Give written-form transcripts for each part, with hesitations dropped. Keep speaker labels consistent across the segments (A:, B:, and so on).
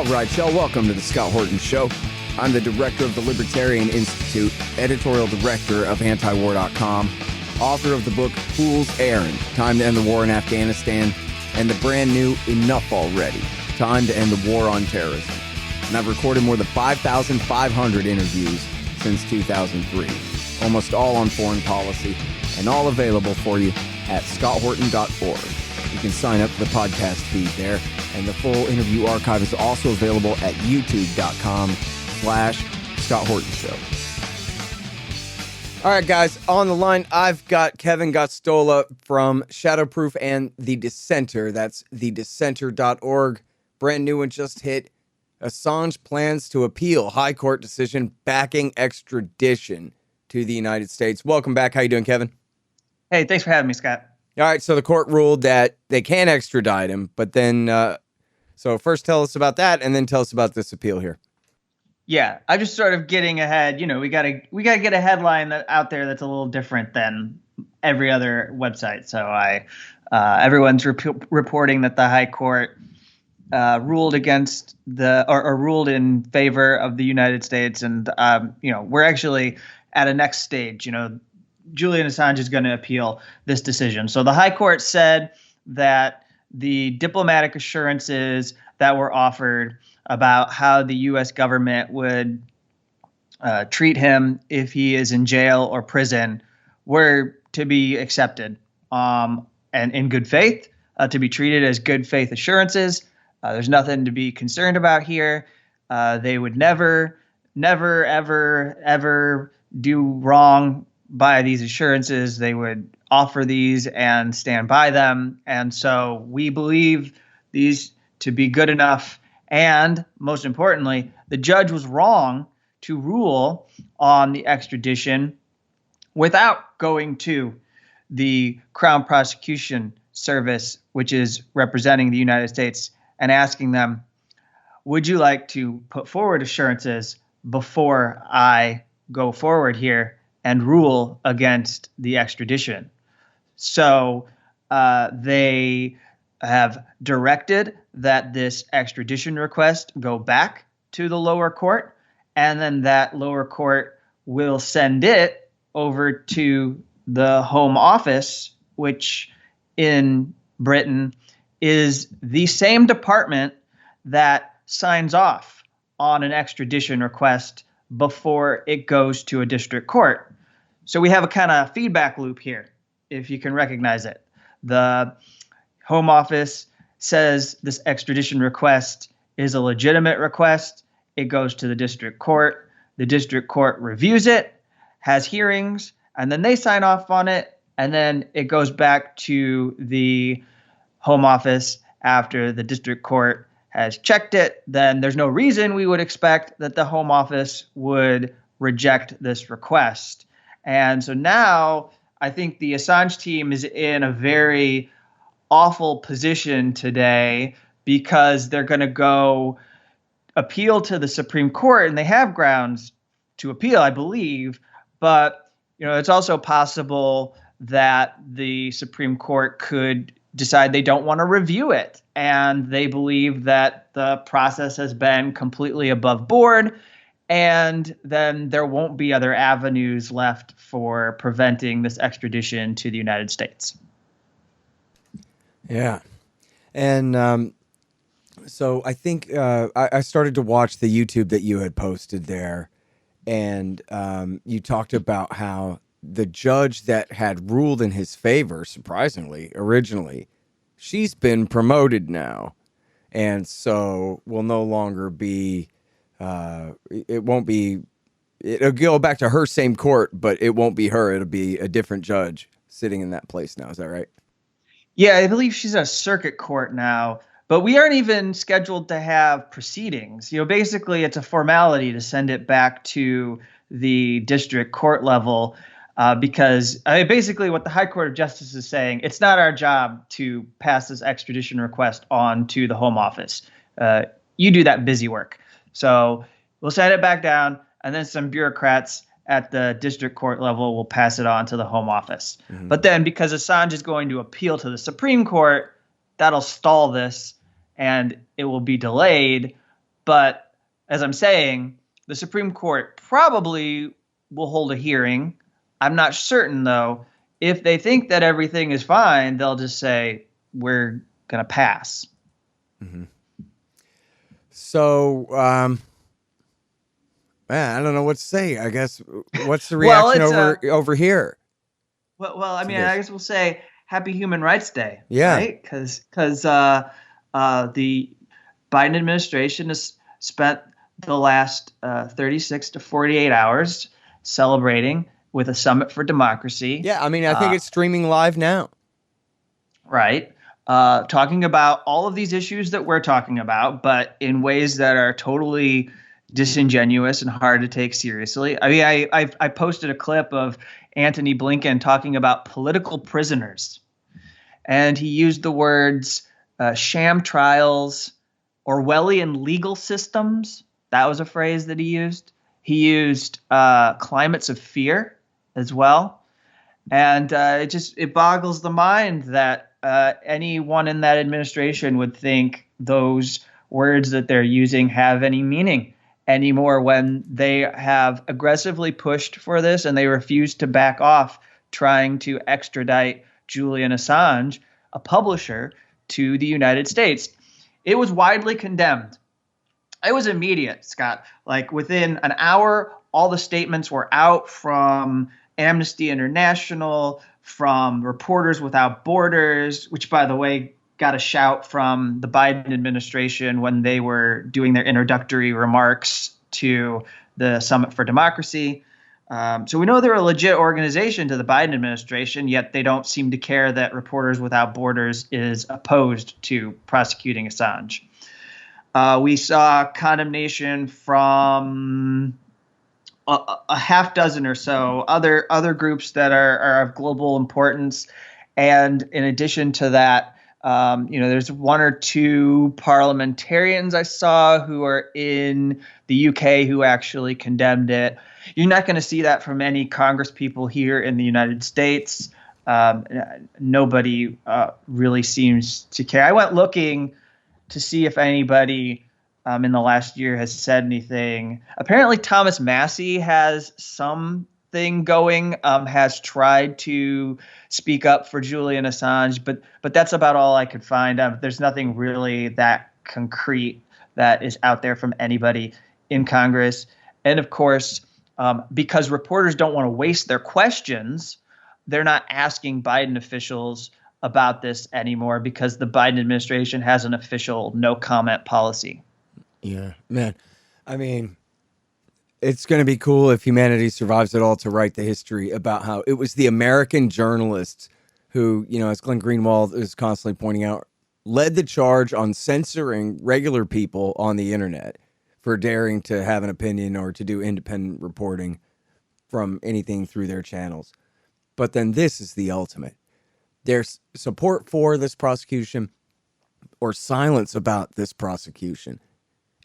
A: All right, y'all, welcome to the Scott Horton Show. I'm the director of the Libertarian Institute, editorial director of antiwar.com, author of the book Fool's Errand, Time to End the War in Afghanistan, and the brand new Enough Already, Time to End the War on Terrorism. And I've recorded more than 5,500 interviews since 2003, almost all on foreign policy, and all available for you at scotthorton.org. You can sign up for the podcast feed there, and the full interview archive is also available at youtube.com/Scott Horton Show. All right, guys, on the line, I've got Kevin Gosztola from Shadowproof and The Dissenter. That's thedissenter.org. Brand new one just hit. Assange plans to appeal High Court decision backing extradition to the United States. Welcome back. How you doing, Kevin?
B: Hey, thanks for having me, Scott.
A: All right, so the court ruled that they can extradite him, but then, so first tell us about that, and then tell us about this appeal here.
B: Yeah, I'm just sort of getting ahead. You know, we gotta get a headline out there that's a little different than every other website. So everyone's reporting that the High Court ruled against or ruled in favor of the United States, and we're actually at a next stage. Julian Assange is going to appeal this decision. So the High Court said that the diplomatic assurances that were offered about how the U.S. government would treat him if he is in jail or prison were to be accepted and in good faith, to be treated as good faith assurances. There's nothing to be concerned about here. They would never, ever do wrong by these assurances. They would offer these and stand by them. And so we believe these to be good enough. And most importantly, the judge was wrong to rule on the extradition without going to the Crown Prosecution Service, which is representing the United States, and asking them, would you like to put forward assurances before I go forward here and rule against the extradition? So they have directed that this extradition request go back to the lower court, and then that lower court will send it over to the Home Office, which in Britain is the same department that signs off on an extradition request before it goes to a district court. So we have a kind of feedback loop here, if you can recognize it. The Home Office says this extradition request is a legitimate request. It goes to the district court. The district court reviews it, has hearings, and then they sign off on it. And then it goes back to the Home Office after the district court has checked it. Then there's no reason we would expect that the Home Office would reject this request. And so now I think the Assange team is in a very awful position today, because they're going to go appeal to the Supreme Court, and they have grounds to appeal, I believe. But, it's also possible that the Supreme Court could decide they don't want to review it, and they believe that the process has been completely above board, and then there won't be other avenues left for preventing this extradition to the United States.
A: Yeah. And so I think I started to watch the YouTube that you had posted there, and you talked about how the judge that had ruled in his favor, surprisingly, originally, she's been promoted now. And so will no longer be, it'll go back to her same court, but it won't be her. It'll be a different judge sitting in that place now. Is that right?
B: Yeah, I believe she's a circuit court now, but we aren't even scheduled to have proceedings. Basically it's a formality to send it back to the district court level, because basically what the High Court of Justice is saying, it's not our job to pass this extradition request on to the Home Office. You do that busy work. So we'll send it back down, and then some bureaucrats at the district court level will pass it on to the Home Office. Mm-hmm. But then because Assange is going to appeal to the Supreme Court, that'll stall this, and it will be delayed But as I'm saying, the Supreme Court probably will hold a hearing. I'm not certain, though. If they think that everything is fine, they'll just say, we're going to pass.
A: Mm-hmm. So, man, I don't know what to say. I guess, what's the reaction over here?
B: Well, I mean, I guess we'll say Happy Human Rights Day,
A: yeah,
B: right? Because the Biden administration has spent the last 36 to 48 hours celebrating with a Summit for Democracy.
A: Yeah, I mean, I think it's streaming live now.
B: Right. Talking about all of these issues that we're talking about, but in ways that are totally disingenuous and hard to take seriously. I mean, I posted a clip of Antony Blinken talking about political prisoners, and he used the words sham trials, Orwellian legal systems. That was a phrase that he used. He used climates of fear as well. And it boggles the mind that anyone in that administration would think those words that they're using have any meaning anymore when they have aggressively pushed for this and they refuse to back off trying to extradite Julian Assange, a publisher, to the United States. It was widely condemned. It was immediate, Scott. Like within an hour, all the statements were out from Amnesty International, from Reporters Without Borders, which, by the way, got a shout from the Biden administration when they were doing their introductory remarks to the Summit for Democracy. So we know they're a legit organization to the Biden administration, yet they don't seem to care that Reporters Without Borders is opposed to prosecuting Assange. We saw condemnation from a half dozen or so other groups that are of global importance. And in addition to that, there's one or two parliamentarians I saw who are in the UK who actually condemned it. You're not going to see that from any Congress people here in the United States. Nobody really seems to care. I went looking to see if anybody in the last year has said anything. Apparently, Thomas Massey has something going, has tried to speak up for Julian Assange, but that's about all I could find. There's nothing really that concrete that is out there from anybody in Congress. And of course, because reporters don't want to waste their questions, they're not asking Biden officials about this anymore because the Biden administration has an official no comment policy.
A: Yeah, man. I mean, it's going to be cool if humanity survives it all to write the history about how it was the American journalists who, as Glenn Greenwald is constantly pointing out, led the charge on censoring regular people on the internet for daring to have an opinion or to do independent reporting from anything through their channels. But then this is the ultimate. There's support for this prosecution or silence about this prosecution,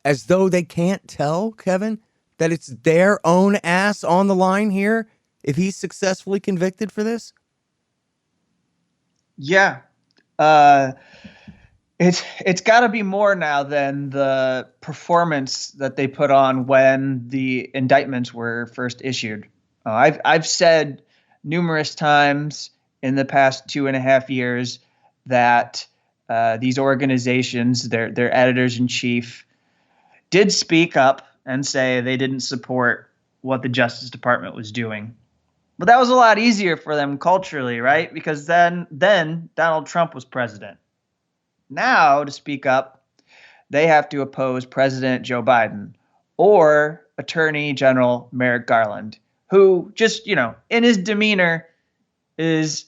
A: as though they can't tell, Kevin, that it's their own ass on the line here if he's successfully convicted for this?
B: Yeah. It's got to be more now than the performance that they put on when the indictments were first issued. I've said numerous times in the past 2.5 years that these organizations, their editors-in-chief, did speak up and say they didn't support what the Justice Department was doing. But that was a lot easier for them culturally, right? Because then Donald Trump was president. Now, to speak up, they have to oppose President Joe Biden or Attorney General Merrick Garland, who just, in his demeanor is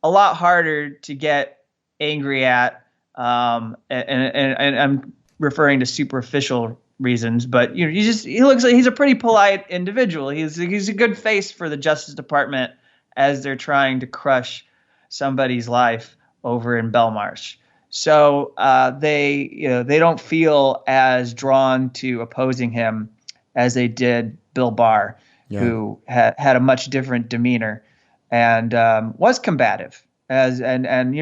B: a lot harder to get angry at. And I'm referring to superficial reasons, but he looks like he's a pretty polite individual. He's a good face for the Justice Department as they're trying to crush somebody's life over in Belmarsh. So they don't feel as drawn to opposing him as they did Bill Barr, who had a much different demeanor and was combative and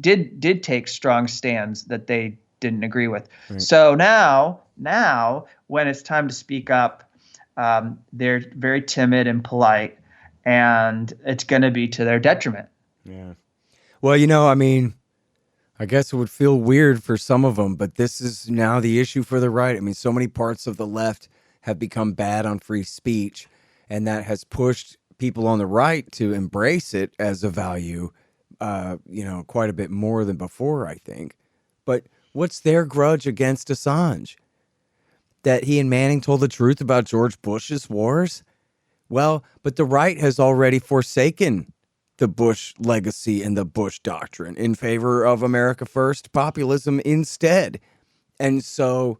B: did take strong stands that they didn't agree with. Right. So now Now, when it's time to speak up, they're very timid and polite, and it's going to be to their detriment.
A: Yeah. Well, I mean, I guess it would feel weird for some of them, but this is now the issue for the right. I mean, so many parts of the left have become bad on free speech, and that has pushed people on the right to embrace it as a value, quite a bit more than before, I think. But what's their grudge against Assange? That he and Manning told the truth about George Bush's wars? Well, but the right has already forsaken the Bush legacy and the Bush doctrine in favor of America First populism instead. And so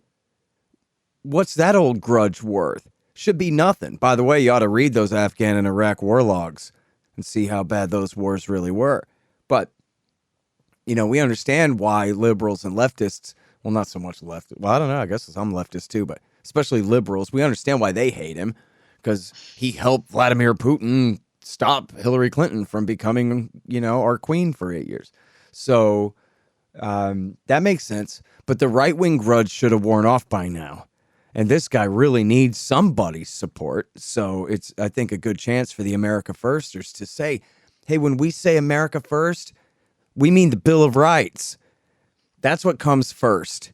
A: what's that old grudge worth? Should be nothing. By the way, you ought to read those Afghan and Iraq war logs and see how bad those wars really were. But, we understand why liberals and leftists, well, not so much left. Well, I don't know. I guess some leftists too, but especially liberals, we understand why they hate him, because he helped Vladimir Putin stop Hillary Clinton from becoming, our queen for 8 years. So that makes sense. But the right-wing grudge should have worn off by now. And this guy really needs somebody's support. So it's, I think, a good chance for the America Firsters to say, hey, when we say America First, we mean the Bill of Rights. That's what comes first.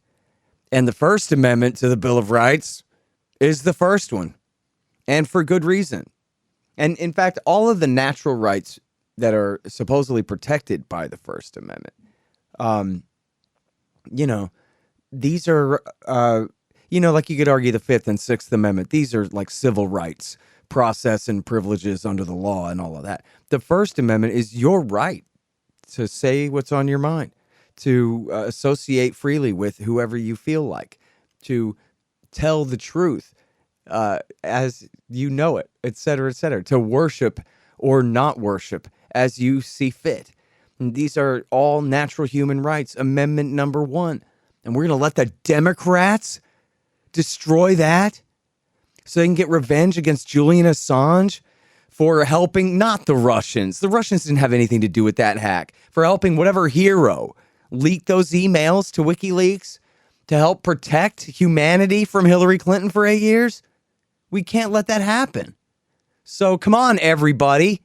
A: And the First Amendment to the Bill of Rights is the first one. And for good reason. And in fact, all of the natural rights that are supposedly protected by the First Amendment, these are, like you could argue the Fifth and Sixth Amendment. These are like civil rights, process and privileges under the law and all of that. The First Amendment is your right to say what's on your mind, to associate freely with whoever you feel like, to tell the truth as you know it, et cetera, to worship or not worship as you see fit. And these are all natural human rights. Amendment number 1. And we're going to let the Democrats destroy that so they can get revenge against Julian Assange for helping, not the Russians. The Russians didn't have anything to do with that hack. For helping whatever hero leak those emails to WikiLeaks to help protect humanity from Hillary Clinton for 8 years. We can't let that happen. So come on, everybody.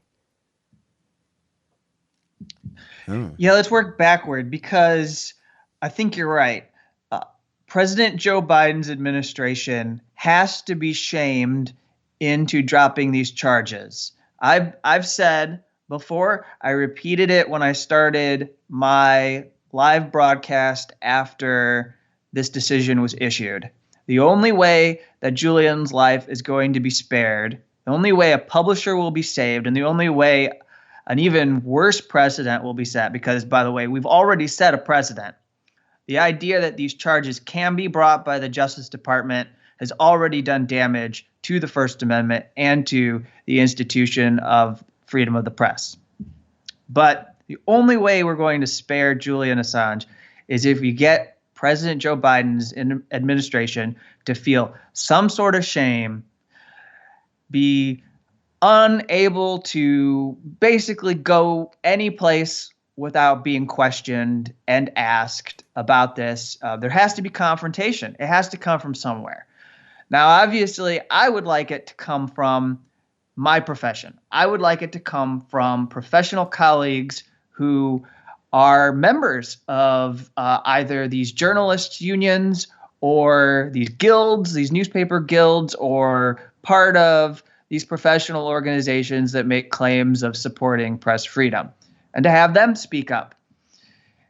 B: Yeah, let's work backward, because I think you're right. President Joe Biden's administration has to be shamed into dropping these charges. I've said before, I repeated it when I started my live broadcast after this decision was issued. The only way that Julian's life is going to be spared, the only way a publisher will be saved, and the only way an even worse precedent will be set, because, by the way, we've already set a precedent. The idea that these charges can be brought by the Justice Department has already done damage to the First Amendment and to the institution of freedom of the press. But the only way we're going to spare Julian Assange is if we get President Joe Biden's administration to feel some sort of shame, be unable to basically go any place without being questioned and asked about this. There has to be confrontation. It has to come from somewhere. Now, obviously, I would like it to come from my profession. I would like it to come from professional colleagues who are members of either these journalists' unions or these guilds, these newspaper guilds, or part of these professional organizations that make claims of supporting press freedom, and to have them speak up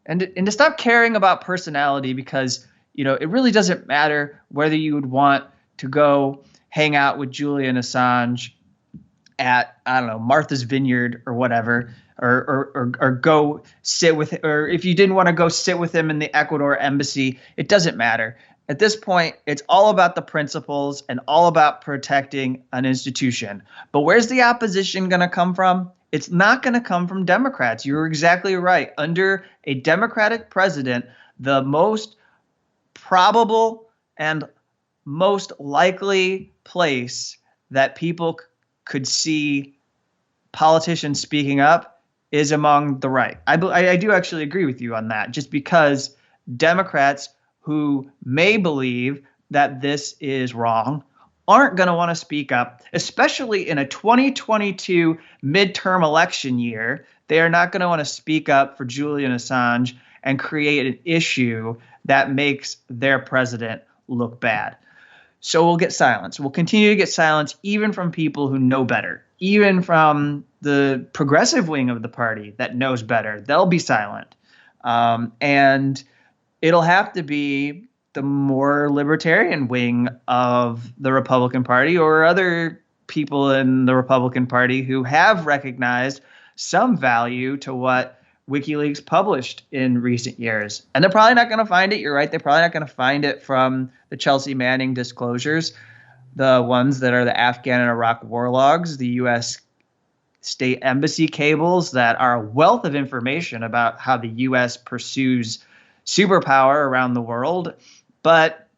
B: and to stop caring about personality, because, it really doesn't matter whether you would want to go hang out with Julian Assange at, I don't know, Martha's Vineyard or whatever, or go sit with, or if you didn't want to go sit with him in the Ecuador embassy, it doesn't matter. At this point, it's all about the principles and all about protecting an institution. But where's the opposition going to come from? It's not going to come from Democrats. You're exactly right. Under a Democratic president, the most probable and most likely place that people could see politicians speaking up is among the right. I do actually agree with you on that, just because Democrats who may believe that this is wrong aren't going to want to speak up, especially in a 2022 midterm election year. They are not going to want to speak up for Julian Assange and create an issue that makes their president look bad. So we'll get silence. We'll continue to get silence, even from people who know better, even from the progressive wing of the party that knows better. They'll be silent. And it'll have to be the more libertarian wing of the Republican Party or other people in the Republican Party who have recognized some value to what WikiLeaks published in recent years. And they're probably not going to find it. You're right. They're probably not going to find it from the Chelsea Manning disclosures, the ones that are the Afghan and Iraq war logs, the U.S. state embassy cables that are a wealth of information about how the U.S. pursues superpower around the world. But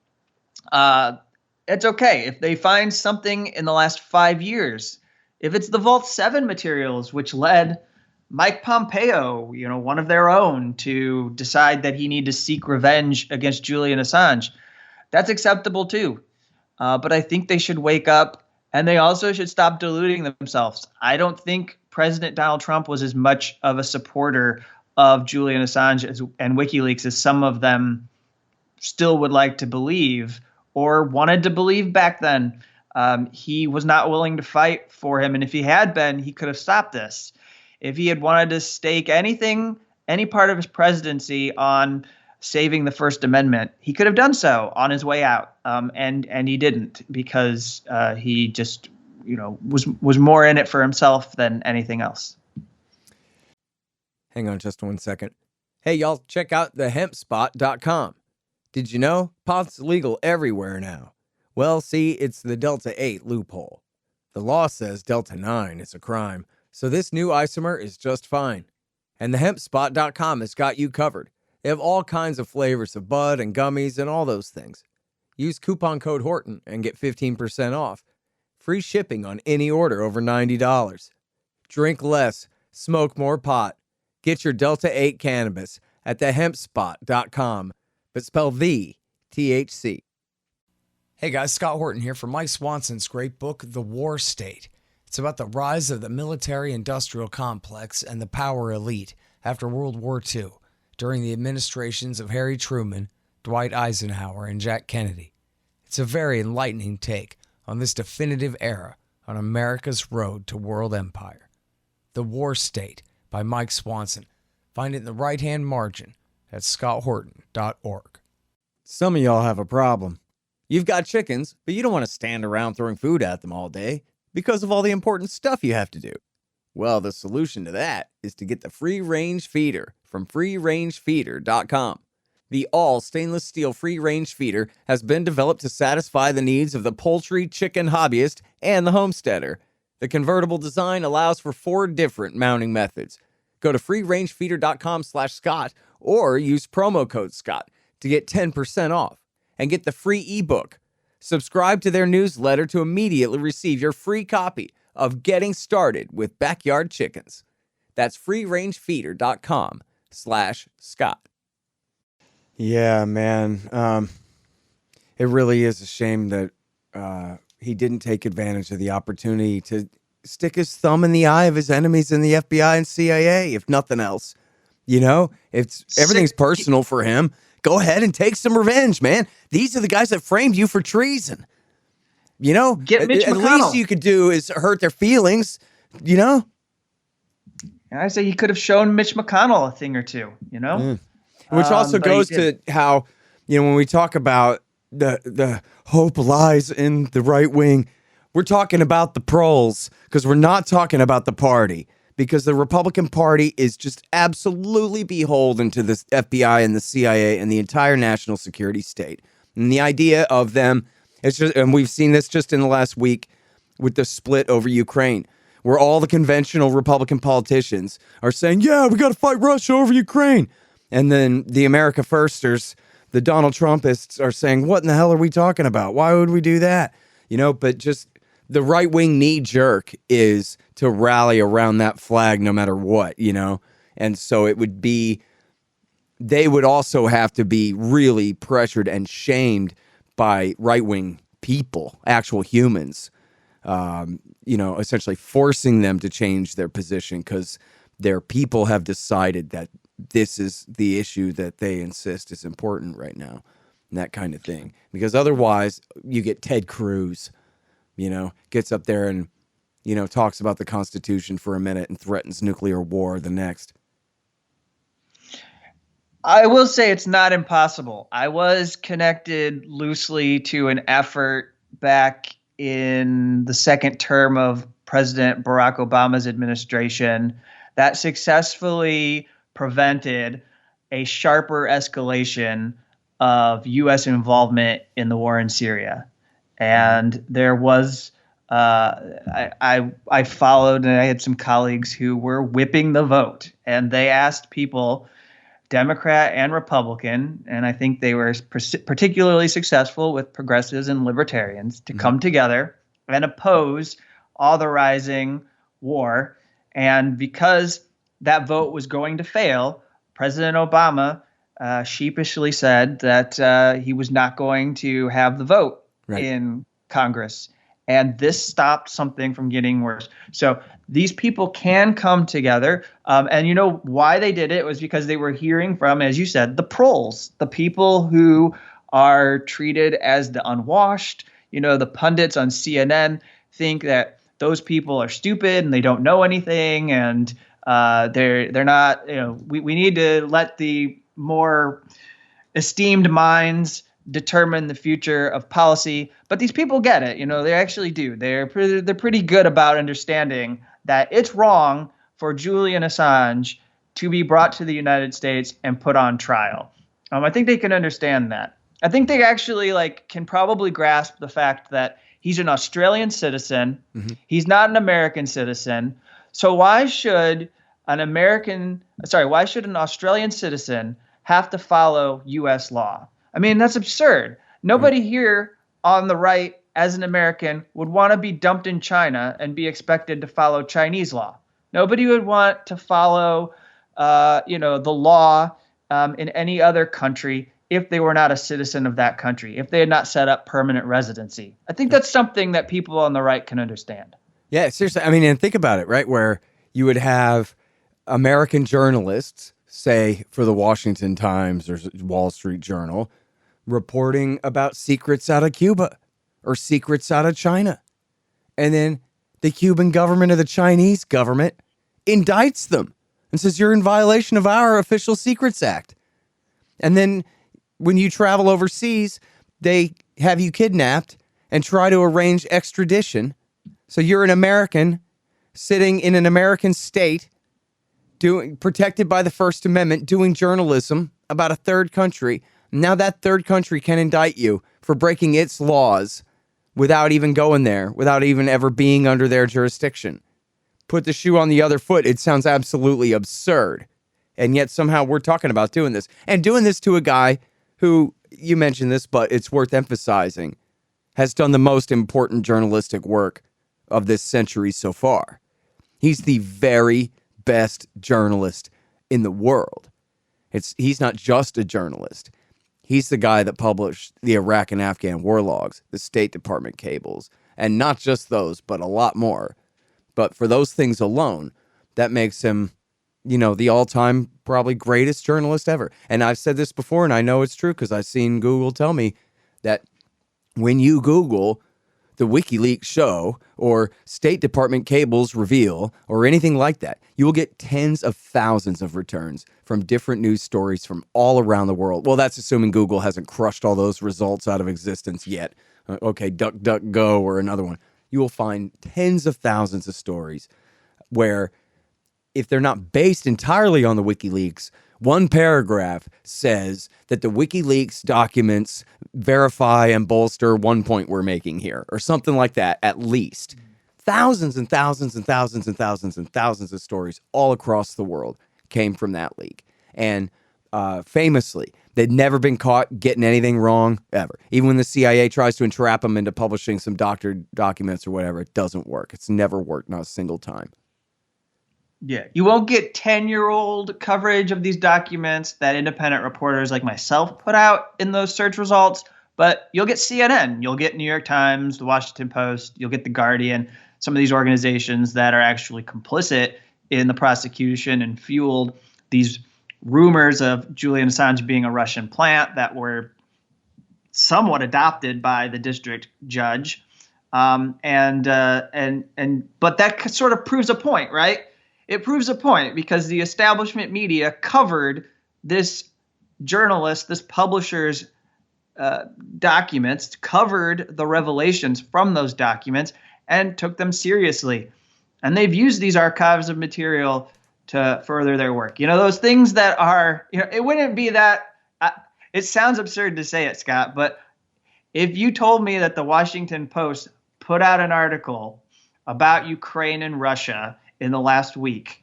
B: it's okay if they find something in the last 5 years. If it's the Vault 7 materials, which led Mike Pompeo, one of their own, to decide that he needed to seek revenge against Julian Assange, that's acceptable too. But I think they should wake up, and they also should stop deluding themselves. I don't think President Donald Trump was as much of a supporter of Julian Assange and WikiLeaks as some of them still would like to believe or wanted to believe back then. He was not willing to fight for him. And if he had been, he could have stopped this. If he had wanted to stake anything, any part of his presidency on saving the First Amendment, he could have done so on his way out. And he didn't, because he just, was more in it for himself than anything else.
A: Hang on just 1 second. Hey, y'all, check out thehempspot.com. Did you know pot's legal everywhere now? Well, see, it's the Delta 8 loophole. The law says Delta 9 is a crime, so this new isomer is just fine. And thehempspot.com has got you covered. They have all kinds of flavors of bud and gummies and all those things. Use coupon code Horton and get 15% off. Free shipping on any order over $90. Drink less, smoke more pot. Get your Delta 8 cannabis at thehempspot.com, but spell the THC.
C: Hey guys, Scott Horton here for Mike Swanson's great book, The War State. It's about the rise of the military-industrial complex and the power elite after World War II, during the administrations of Harry Truman, Dwight Eisenhower, and Jack Kennedy. It's a very enlightening take on this definitive era on America's road to world empire. The War State by Mike Swanson. Find it in the right-hand margin at scotthorton.org.
A: Some of y'all have a problem. You've got chickens, but you don't want to stand around throwing food at them all day because of all the important stuff you have to do. Well, the solution to that is to get the free-range feeder from freerangefeeder.com. The all-stainless steel free-range feeder has been developed to satisfy the needs of the poultry, chicken hobbyist, and the homesteader. The convertible design allows for 4 different mounting methods. Go to freerangefeeder.com/Scott or use promo code Scott to get 10% off and get the free ebook. Subscribe to their newsletter to immediately receive your free copy of Getting Started with Backyard Chickens. That's freerangefeeder.com/Scott. Yeah, man. It really is a shame that he didn't take advantage of the opportunity to stick his thumb in the eye of his enemies in the FBI and CIA, if nothing else. Everything's personal for him. Go ahead and take some revenge, man. These are the guys that framed you for treason.
B: Get Mitch
A: at
B: McConnell.
A: least you could do is hurt their feelings,
B: And I say he could have shown Mitch McConnell a thing or two,
A: Which also goes to how, when we talk about the hope lies in the right wing, we're talking about the proles, because we're not talking about the party, because the Republican Party is just absolutely beholden to the FBI and the CIA and the entire national security state. And the idea of them, and we've seen this just in the last week with the split over Ukraine, where all the conventional Republican politicians are saying, yeah, we got to fight Russia over Ukraine. And then the America Firsters, the Donald Trumpists, are saying, what in the hell are we talking about? Why would we do that? But just the right-wing knee-jerk is to rally around that flag no matter what, And so they would also have to be really pressured and shamed by right-wing people, actual humans, essentially forcing them to change their position because their people have decided that this is the issue that they insist is important right now, and that kind of thing. Because otherwise, you get Ted Cruz, gets up there and, talks about the Constitution for a minute and threatens nuclear war the next.
B: I will say it's not impossible. I was connected loosely to an effort back in the second term of President Barack Obama's administration that successfully prevented a sharper escalation of U.S. involvement in the war in Syria. And there was, I followed, and I had some colleagues who were whipping the vote, and they asked people, Democrat and Republican, and I think they were particularly successful with progressives and libertarians, to come together and oppose authorizing war. And because that vote was going to fail, President Obama sheepishly said that he was not going to have the vote in Congress. And this stopped something from getting worse. So these people can come together. And you know why they did it was because they were hearing from, as you said, the proles, the people who are treated as the unwashed. The pundits on CNN think that those people are stupid and they don't know anything. And they're not, we need to let the more esteemed minds determine the future of policy. But these people get it. They actually do. They're pretty good about understanding that it's wrong for Julian Assange to be brought to the United States and put on trial. I think they can understand that. I think they actually can probably grasp the fact that he's an Australian citizen. Mm-hmm. He's not an American citizen. So why should an Australian citizen have to follow U.S. law? I mean, that's absurd. Nobody here on the right, as an American, would want to be dumped in China and be expected to follow Chinese law. Nobody would want to follow, the law in any other country if they were not a citizen of that country, if they had not set up permanent residency. I think that's something that people on the right can understand.
A: Yeah, seriously. I mean, and think about it, right? Where you would have American journalists, say for the Washington Times or Wall Street Journal, reporting about secrets out of Cuba or secrets out of China. And then the Cuban government or the Chinese government indicts them and says, you're in violation of our Official Secrets Act. And then when you travel overseas, they have you kidnapped and try to arrange extradition. So you're an American sitting in an American state, protected by the First Amendment, doing journalism about a third country. Now that third country can indict you for breaking its laws without even going there, without even ever being under their jurisdiction. Put the shoe on the other foot. It sounds absolutely absurd. And yet somehow we're talking about doing this. And doing this to a guy who, you mentioned this, but it's worth emphasizing, has done the most important journalistic work of this century so far. He's the very best journalist in the world. He's not just a journalist. He's the guy that published the Iraq and Afghan war logs, the State Department cables, and not just those, but a lot more. But for those things alone, that makes him, the all-time probably greatest journalist ever. And I've said this before, and I know it's true because I've seen Google tell me that when you Google the WikiLeaks show or State Department cables reveal or anything like that, you will get tens of thousands of returns from different news stories from all around the world. Well, that's assuming Google hasn't crushed all those results out of existence yet. Okay, DuckDuckGo or another one. You will find tens of thousands of stories where, if they're not based entirely on the WikiLeaks, one paragraph says that the WikiLeaks documents verify and bolster one point we're making here, or something like that, at least. Thousands and thousands and thousands and thousands and thousands of stories all across the world came from that leak. And famously, they'd never been caught getting anything wrong, ever. Even when the CIA tries to entrap them into publishing some doctored documents or whatever, it doesn't work. It's never worked, not a single time.
B: Yeah, you won't get 10-year-old coverage of these documents that independent reporters like myself put out in those search results, But you'll get CNN, you'll get New York Times, the Washington Post, you'll get the Guardian, some of these organizations that are actually complicit in the prosecution and fueled these rumors of Julian Assange being a Russian plant that were somewhat adopted by the district judge. But that sort of proves a point, right? It proves a point because the establishment media covered this journalist, this publisher's documents, covered the revelations from those documents and took them seriously. And they've used these archives of material to further their work. Those things that are, it wouldn't be that, it sounds absurd to say it, Scott, but if you told me that the Washington Post put out an article about Ukraine and Russia in the last week,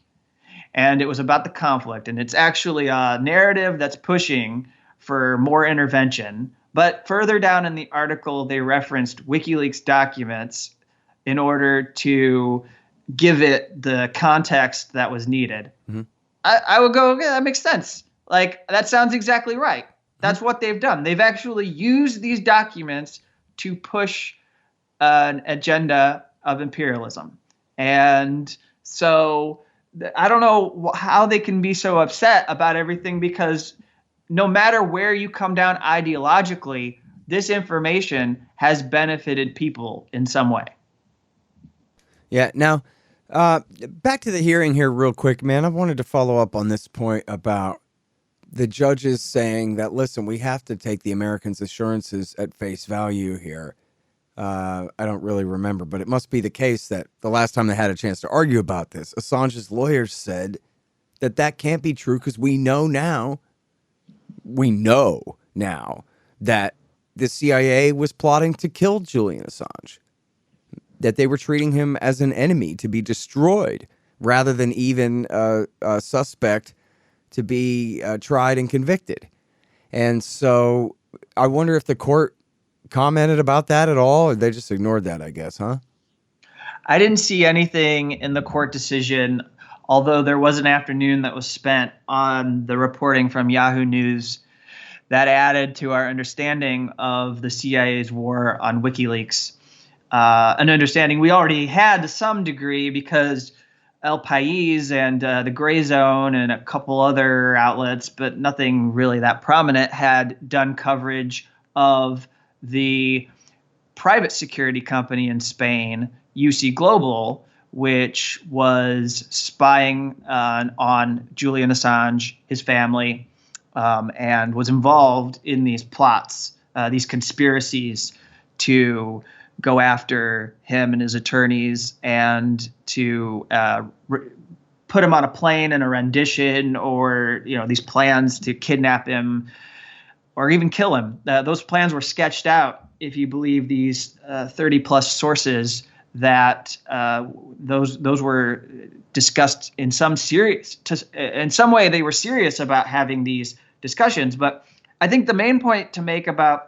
B: and it was about the conflict, and it's actually a narrative that's pushing for more intervention, but further down in the article, they referenced WikiLeaks documents in order to give it the context that was needed. Mm-hmm. I would go, okay, that makes sense. Like, that sounds exactly right. That's what they've done. They've actually used these documents to push an agenda of imperialism. And so I don't know how they can be so upset about everything, because no matter where you come down ideologically, this information has benefited people in some way.
A: Yeah. Now, back to the hearing here real quick, man. I wanted to follow up on this point about the judges saying that, listen, we have to take the Americans' assurances at face value here. I don't really remember, but it must be the case that the last time they had a chance to argue about this, Assange's lawyers said that that can't be true because we know now that the CIA was plotting to kill Julian Assange, that they were treating him as an enemy to be destroyed rather than even a suspect to be tried and convicted. And so I wonder if the court commented about that at all, or they just ignored that, I guess, huh?
B: I didn't see anything in the court decision, although there was an afternoon that was spent on the reporting from Yahoo News that added to our understanding of the CIA's war on WikiLeaks. An understanding we already had to some degree because El País and the Gray Zone and a couple other outlets, but nothing really that prominent, had done coverage of the private security company in Spain, UC Global, which was spying on Julian Assange, his family, and was involved in these plots, these conspiracies to go after him and his attorneys and to put him on a plane in a rendition, or these plans to kidnap him or even kill him. Those plans were sketched out, if you believe these 30 plus sources, that those were discussed in some way. They were serious about having these discussions. But I think the main point to make about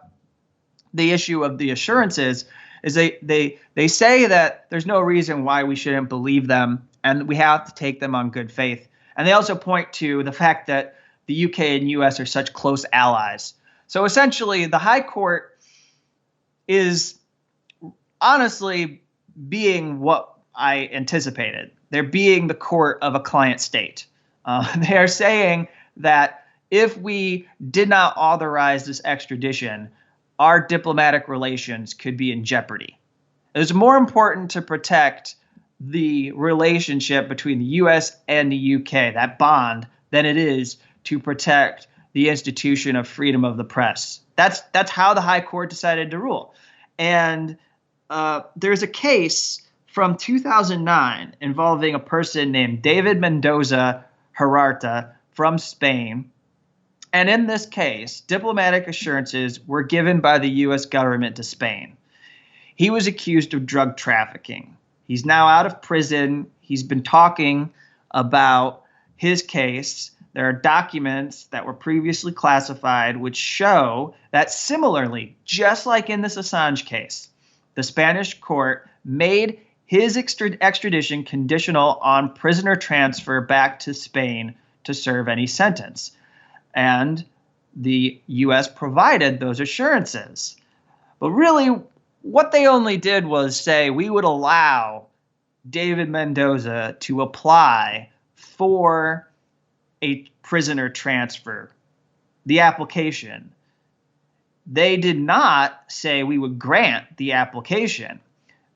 B: the issue of the assurances is they say that there's no reason why we shouldn't believe them, and we have to take them on good faith. And they also point to the fact that the UK and US are such close allies. So essentially, the High Court is honestly being what I anticipated. They're being the court of a client state. They are saying that if we did not authorize this extradition, our diplomatic relations could be in jeopardy. It's more important to protect the relationship between the US and the UK, that bond, than it is to protect the institution of freedom of the press. That's how the High Court decided to rule. And there's a case from 2009 involving a person named David Mendoza Herrarta from Spain. And in this case, diplomatic assurances were given by the U.S. government to Spain. He was accused of drug trafficking. He's now out of prison. He's been talking about his case. There are documents that were previously classified which show that similarly, just like in this Assange case, the Spanish court made his extradition conditional on prisoner transfer back to Spain to serve any sentence. And the U.S. provided those assurances. But really, what they only did was say we would allow David Mendoza to apply for a prisoner transfer, the application. They did not say we would grant the application.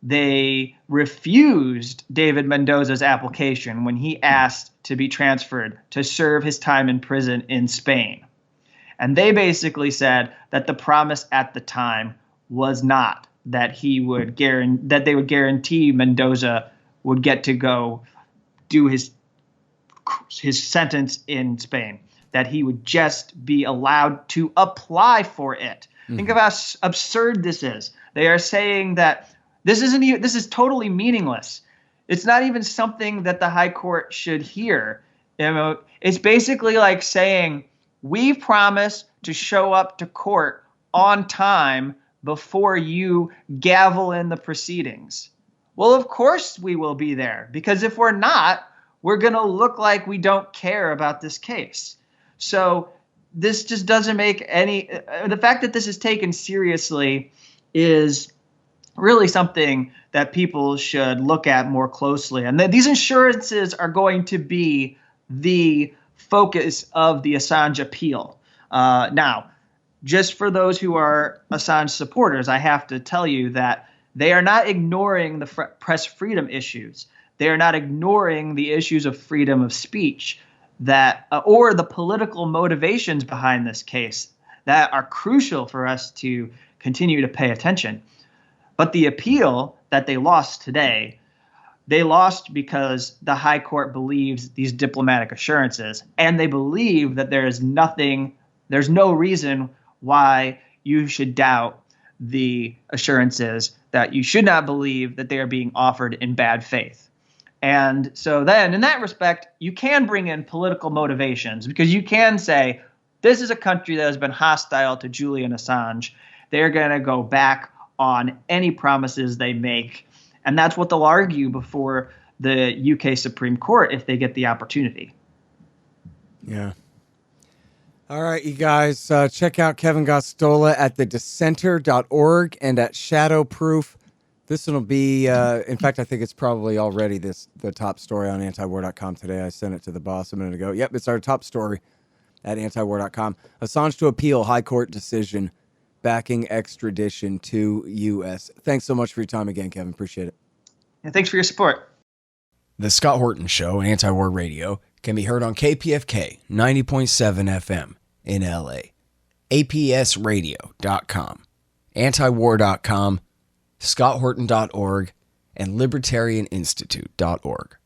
B: They refused David Mendoza's application when he asked to be transferred to serve his time in prison in Spain. And they basically said that the promise at the time was not that that they would guarantee Mendoza would get to go do his sentence in Spain, that he would just be allowed to apply for it. Mm-hmm. Think of how absurd this is. They are saying that this is totally meaningless. It's not even something that the high court should hear. It's basically like saying, we promise to show up to court on time before you gavel in the proceedings. Well, of course we will be there, because if we're not, we're going to look like we don't care about this case. So this just doesn't make any – the fact that this is taken seriously is really something that people should look at more closely. And these assurances are going to be the focus of the Assange appeal. Now, just for those who are Assange supporters, I have to tell you that they are not ignoring the press freedom issues. They are not ignoring the issues of freedom of speech or the political motivations behind this case that are crucial for us to continue to pay attention. But the appeal that they lost today, they lost because the high court believes these diplomatic assurances, and they believe that there's no reason why you should doubt the assurances, that you should not believe that they are being offered in bad faith. And so then in that respect, you can bring in political motivations, because you can say, this is a country that has been hostile to Julian Assange. They're going to go back on any promises they make. And that's what they'll argue before the UK Supreme Court if they get the opportunity.
A: Yeah. All right, you guys, check out Kevin Gosztola at thedissenter.org and at Shadowproof. This one will be, in fact, I think it's probably already the top story on antiwar.com today. I sent it to the boss a minute ago. Yep, it's our top story at antiwar.com. Assange to appeal High Court decision backing extradition to U.S. Thanks so much for your time again, Kevin. Appreciate it.
B: And thanks for your support.
C: The Scott Horton Show, Anti-War Radio, can be heard on KPFK 90.7 FM in L.A., APSradio.com, antiwar.com, scotthorton.org, and libertarianinstitute.org.